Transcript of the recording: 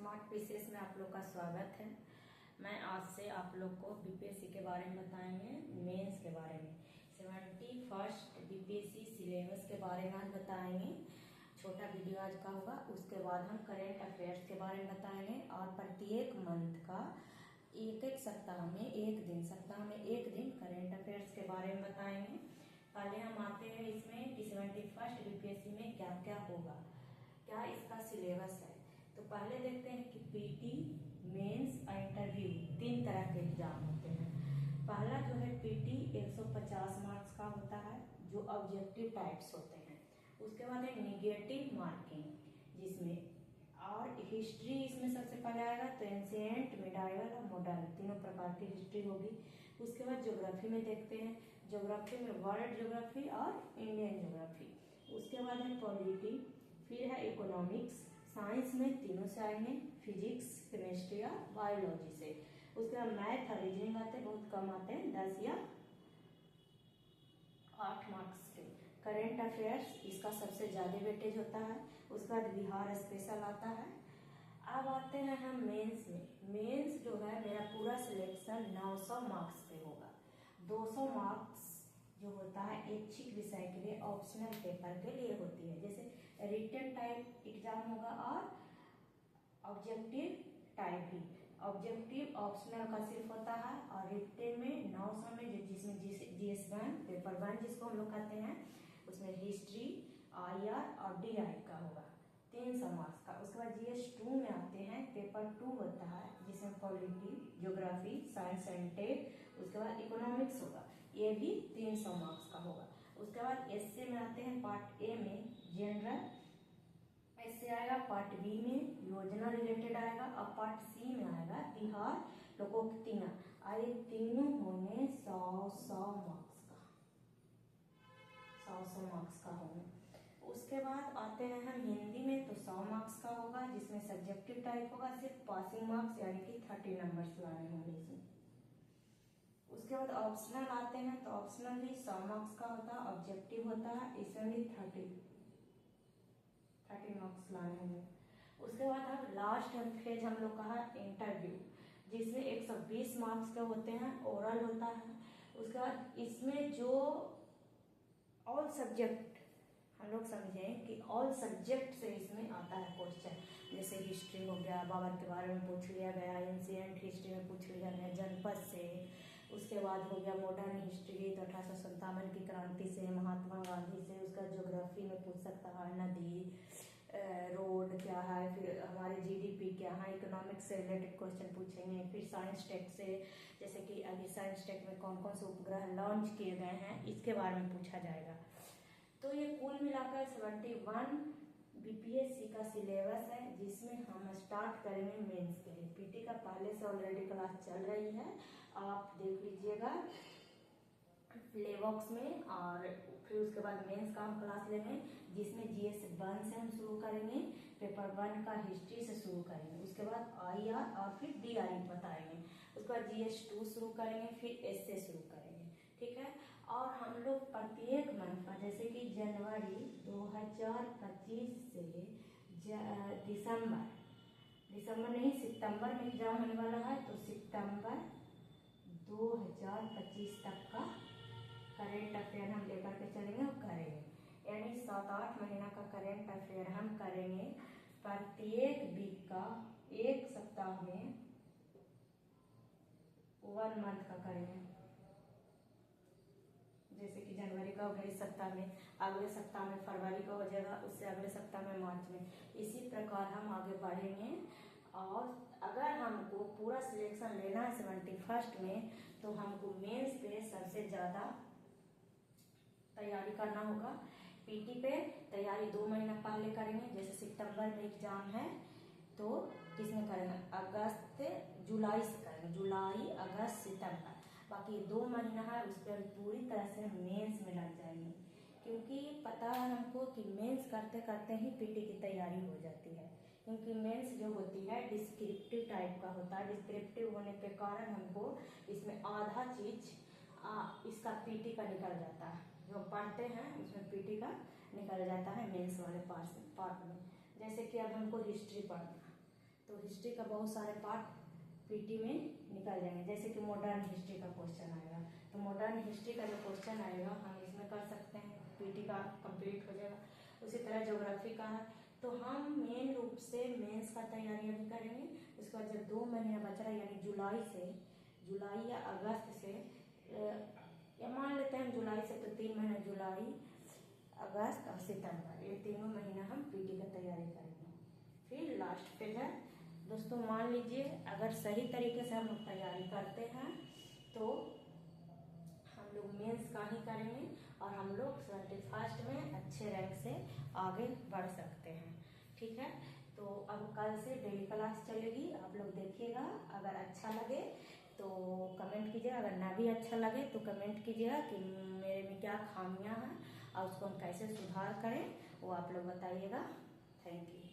Smart pieces में आप लोग का स्वागत है। मैं आज से आप लोग को बीपीएससी के बारे में बताएंगे, मेंस के बारे में 71st बीपीएससी सिलेबस के बारे में आज बताएंगे। छोटा वीडियो आज का होगा। उसके बाद हम करेंट अफेयर्स के बारे में बताएंगे और प्रत्येक मंथ का एक सप्ताह में एक दिन करेंट अफेयर्स के बारे में बताएंगे। पहले हम आते हैं इसमें कि 71st बीपीएससी में क्या क्या होगा, क्या इसका सिलेबस है। तो पहले देखते हैं कि पीटी, मेंस और इंटरव्यू 3 तरह के एग्जाम होते हैं। पहला जो है पीटी 150 मार्क्स का होता है, जो ऑब्जेक्टिव टाइप्स होते हैं। उसके बाद है निगेटिव मार्किंग, जिसमें और हिस्ट्री इसमें सबसे पहले आएगा। तो एंशिएंट, मिडाइवल और मॉडर्न तीनों प्रकार की हिस्ट्री होगी। उसके बाद ज्योग्राफी में देखते हैं, ज्योग्राफी में वर्ल्ड ज्योग्राफी और इंडियन ज्योग्राफी। उसके बाद है पॉलिटी, फिर है इकोनॉमिक्स। साइंस में तीनों से आएंगे, फिजिक्स, केमिस्ट्री और बायोलॉजी से। उसके बाद मैथ और रीजनिंग आते हैं, बहुत कम आते हैं, 10 या 8 मार्क्स के। करेंट अफेयर्स इसका सबसे ज्यादा वेटेज होता है। उसके बाद बिहार स्पेशल आता है। अब आते हैं हम मेंस में। मेंस जो है मेरा पूरा सिलेक्शन 900 मार्क्स पे होगा। 200 मार्क्स जो होता है ऐच्छिक विषय के लिए, ऑप्शनल पेपर के लिए होती है। जैसे रिटन टाइप एग्जाम होगा और ऑब्जेक्टिव टाइप भी। ऑब्जेक्टिव ऑप्शनल का सिर्फ होता है और रिटन में 900 में जिसमें GS1 पेपर 1 जिसको हम लोग कहते हैं, उसमें हिस्ट्री, IR और DI का होगा 300 मार्क्स का। उसके बाद GS2 में आते हैं, पेपर 2 होता है जिसमें polity, geography, science and tech. उसके बाद इकोनॉमिक्स होगा, ये भी 300 मार्क्स का होगा। उसके बाद एसए में आते हैं, पार्ट ए में जनरल ऐसे आएगा, पार्ट बी में योजना रिलेटेड आएगा और पार्ट सी में आएगा बिहार लोकोक्तियां। आए तीनों होंगे 100 मार्क्स का, 100 मार्क्स का होंगे। उसके बाद आते हैं हम हिंदी में, तो 100 मार्क्स का होगा, जिसमें सब्जेक्टिव टाइप होगा, सिर्फ पासिंग मार्क्स यानी कि 30 नंबर्स लाने होंगे इसमें। उसके बाद ऑप्शनल आते हैं, तो ऑप्शनल भी 100 मार्क्स का होता है, ऑब्जेक्टिव होता है, इसमें भी 30 मार्क्स लाने होंगे। उसके बाद अब लास्ट फेज हम लोग का है इंटरव्यू, जिसमें 120 मार्क्स के होते हैं, ओरल होता है। उसके बाद इसमें जो ऑल सब्जेक्ट हम लोग समझें कि ऑल सब्जेक्ट से इसमें आता है क्वेश्चन। जैसे हिस्ट्री हो गया, बाबर के बारे में पूछ लिया गया, एंशिएंट हिस्ट्री में पूछ लिया गया जनपद से। उसके बाद हो गया मॉडर्न हिस्ट्री, तो 1857 की क्रांति से, महात्मा गांधी से। उसका ज्योग्राफी में पूछ सकता है, नदी, रोड क्या है, फिर हमारे GDP क्या है। इकोनॉमिक्स से रिलेटेड क्वेश्चन पूछेंगे। फिर साइंस टेक से, जैसे कि अभी साइंस टेक में कौन कौन से उपग्रह लॉन्च किए गए हैं, इसके बारे में पूछा जाएगा। तो ये कुल मिलाकर 71 बीपीएससी का सिलेबस है, जिसमें हम स्टार्ट करेंगे मेंस के लिए। पीटी का पहले से ऑलरेडी क्लास चल रही है, आप देख लीजिएगा प्ले बॉक्स में। और फिर उसके बाद मेंस का हम क्लास लेंगे, जिसमें GS1 से हम शुरू करेंगे, पेपर 1 का हिस्ट्री से शुरू करेंगे। उसके बाद IR और फिर DI बताएंगे। उसके बाद GS2 शुरू करेंगे, फिर एसए शुरू करेंगे, ठीक है। और हम लोग प्रत्येक मंथ का, जैसे कि जनवरी 2025 से दिसंबर नहीं, सितंबर में एग्जाम होने वाला है, तो सितंबर 2025 तक का करेंट अफेयर हम लेकर के चलेंगे और करेंगे। यानी 7-8 महीना का करेंट अफेयर हम करेंगे। प्रत्येक वीक का, एक सप्ताह में 1 मंथ का करेंगे। जैसे कि जनवरी का हो गया इस सप्ताह में, अगले सप्ताह में फरवरी का हो जाएगा, उससे अगले सप्ताह में मार्च में। इसी प्रकार हम आगे बढ़ेंगे। और अगर हमको पूरा सिलेक्शन लेना है 71st में, तो हमको मेंस पे सबसे ज्यादा तैयारी करना होगा। पीटी पे तैयारी 2 महीना पहले करेंगे। जैसे सितंबर में एग्जाम है, तो किसमें करेंगे, जुलाई से करेंगे, जुलाई, अगस्त, सितंबर। बाकी 2 महीना है, उस पर पूरी तरह से मेंस में लग जाएंगे, क्योंकि पता है हमको कि मेंस करते करते ही पीटी की तैयारी हो जाती है। क्योंकि मेंस जो होती है डिस्क्रिप्टिव टाइप का होता है। डिस्क्रिप्टिव होने के कारण हमको इसमें आधा चीज इसका पीटी का निकल जाता है, जो पढ़ते हैं उसमें पीटी का निकल जाता है मेंस वाले पार्ट में। जैसे कि अब हमको हिस्ट्री पढ़ना, तो हिस्ट्री का बहुत सारे पार्ट पीटी में निकल जाएंगे। जैसे कि मॉडर्न हिस्ट्री का क्वेश्चन आएगा, तो मॉडर्न हिस्ट्री का जो क्वेश्चन आएगा हम इसमें कर सकते हैं, पीटी का कंप्लीट हो जाएगा। उसी तरह ज्योग्राफी का है, तो हम मेन रूप से मेंस का तैयारी अभी करेंगे। उसके बाद जब 2 महीना बच रहा है, यानी जुलाई या अगस्त से, या मान लेते हैं जुलाई से, तो 3 महीना जुलाई, अगस्त और सितंबर, ये तीनों महीना हम पीटी का तैयारी करेंगे। फिर लास्ट पे है दोस्तों, मान लीजिए अगर सही तरीके से हम लोग तैयारी करते हैं तो हम लोग मेंस का ही करेंगे और हम लोग 71st में अच्छे रैंक से आगे बढ़ सकते हैं। ठीक है, तो अब कल से डेली क्लास चलेगी, आप लोग देखिएगा। अगर अच्छा लगे तो कमेंट कीजिएगा, अगर ना भी अच्छा लगे तो कमेंट कीजिएगा कि मेरे में क्या खामियां हैं और उसको हम कैसे सुधार करें, वो आप लोग बताइएगा। Thank you.